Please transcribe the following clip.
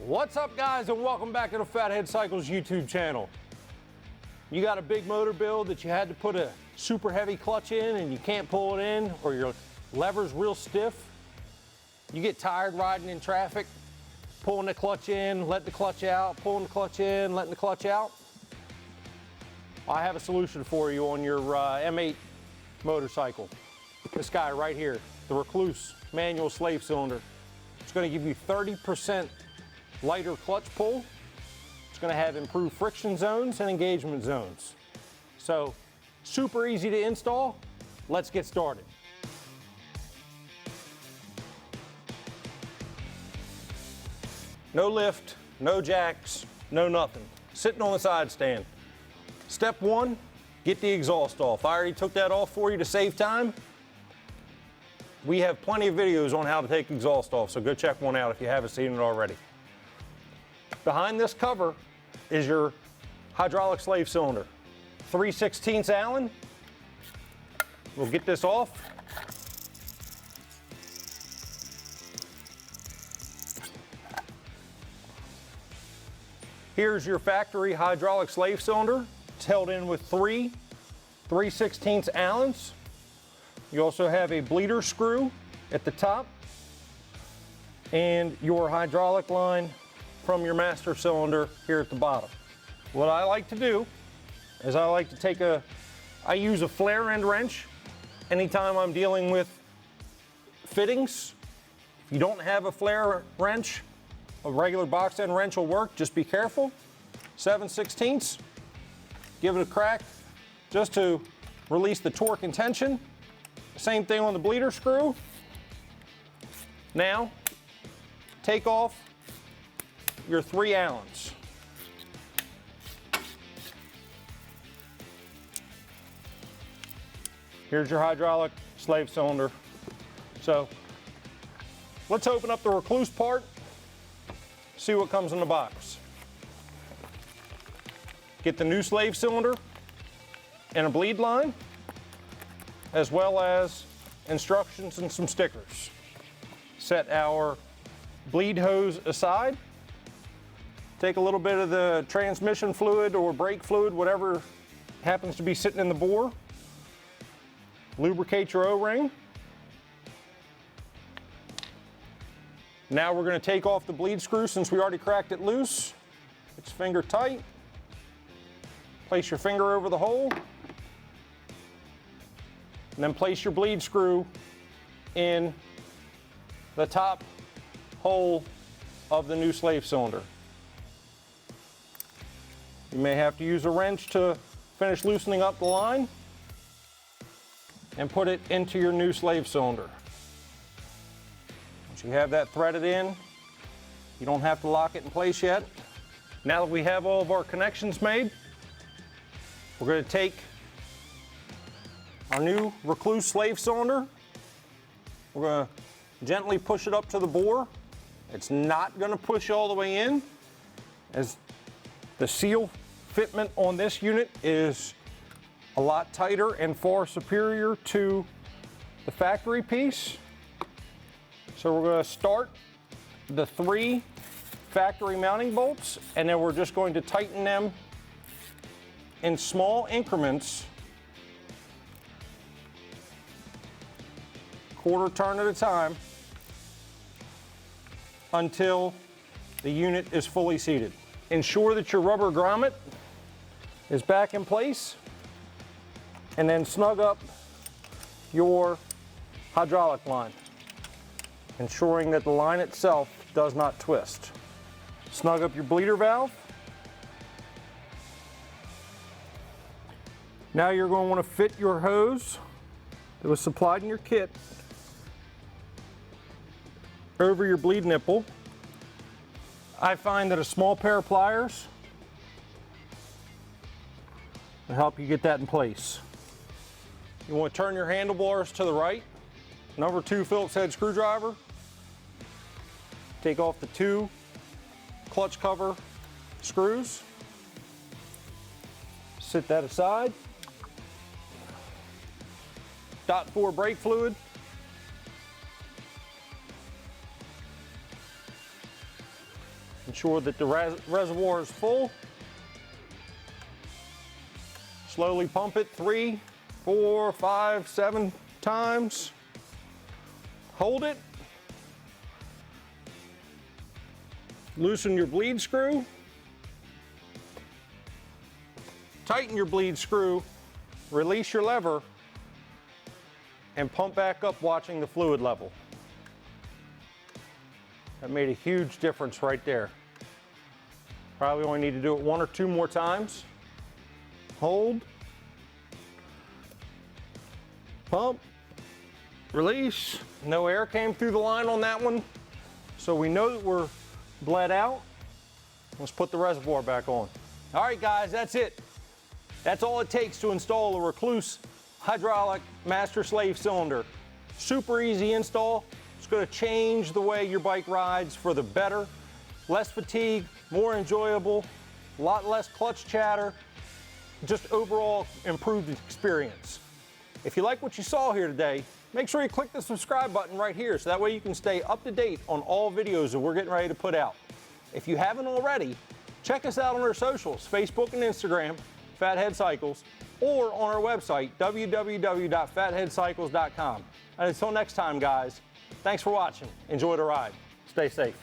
What's up, guys, and welcome back to the Fathead Cycles YouTube channel. You got a big motor build that you had to put a super heavy clutch in and you can't pull it in, or your lever's real stiff. You get tired riding in traffic, pulling the clutch in, letting the clutch out, pulling the clutch in, letting the clutch out. I have a solution for you on your M8 motorcycle. This guy right here, the Rekluse manual slave cylinder. It's going to give you 30% lighter clutch pull. It's going to have improved friction zones and engagement zones. So super easy to install. Let's get started. No lift, no jacks, no nothing. Sitting on the side stand. Step one, get the exhaust off. I already took that off for you to save time. We have plenty of videos on how to take exhaust off, so go check one out if you haven't seen it already. Behind this cover is your hydraulic slave cylinder. 3/16 Allen. We'll get this off. Here's your factory hydraulic slave cylinder. It's held in with three 3/16 Allens. You also have a bleeder screw at the top and your hydraulic line from your master cylinder here at the bottom. What I like to do is I use a flare end wrench anytime I'm dealing with fittings. If you don't have a flare wrench, a regular box end wrench will work. Just be careful. 7/16, give it a crack just to release the torque and tension. Same thing on the bleeder screw. Now, take off your 3 Allens. Here's your hydraulic slave cylinder. So, let's open up the Rekluse part, see what comes in the box. Get the new slave cylinder and a bleed line, as well as instructions and some stickers. Set our bleed hose aside. Take a little bit of the transmission fluid or brake fluid, whatever happens to be sitting in the bore. Lubricate your O-ring. Now we're going to take off the bleed screw since we already cracked it loose. It's finger tight. Place your finger over the hole. And then place your bleed screw in the top hole of the new slave cylinder. You may have to use a wrench to finish loosening up the line and put it into your new slave cylinder. Once you have that threaded in, you don't have to lock it in place yet. Now that we have all of our connections made, we're going to take our new Rekluse slave cylinder. We're going to gently push it up to the bore. It's not going to push all the way in, as the seal fitment on this unit is a lot tighter and far superior to the factory piece. So we're going to start the 3 factory mounting bolts, and then we're just going to tighten them in small increments, quarter turn at a time, until the unit is fully seated. Ensure that your rubber grommet is back in place, and then snug up your hydraulic line, ensuring that the line itself does not twist. Snug up your bleeder valve. Now you're going to want to fit your hose that was supplied in your kit over your bleed nipple. I find that a small pair of pliers will help you get that in place. You want to turn your handlebars to the right. Number 2 Phillips head screwdriver. Take off the 2 clutch cover screws. Sit that aside. .4 brake fluid. Ensure that the reservoir is full. Slowly pump it 3, 4, 5, 7 times. Hold it. Loosen your bleed screw. Tighten your bleed screw. Release your lever and pump back up, watching the fluid level. That made a huge difference right there. Probably only need to do it 1 or 2 more times. Hold, pump, release. No air came through the line on that one, so we know that we're bled out. Let's put the reservoir back on. All right, guys, that's it. That's all it takes to install a Rekluse hydraulic master slave cylinder. Super easy install. It's going to change the way your bike rides for the better. Less fatigue, more enjoyable, a lot less clutch chatter. Just overall improved experience. If you like what you saw here today, make sure you click the subscribe button right here so that way you can stay up to date on all videos that we're getting ready to put out. If you haven't already, check us out on our socials, Facebook and Instagram, Fathead Cycles, or on our website, www.fatheadcycles.com. And until next time, guys, thanks for watching. Enjoy the ride. Stay safe.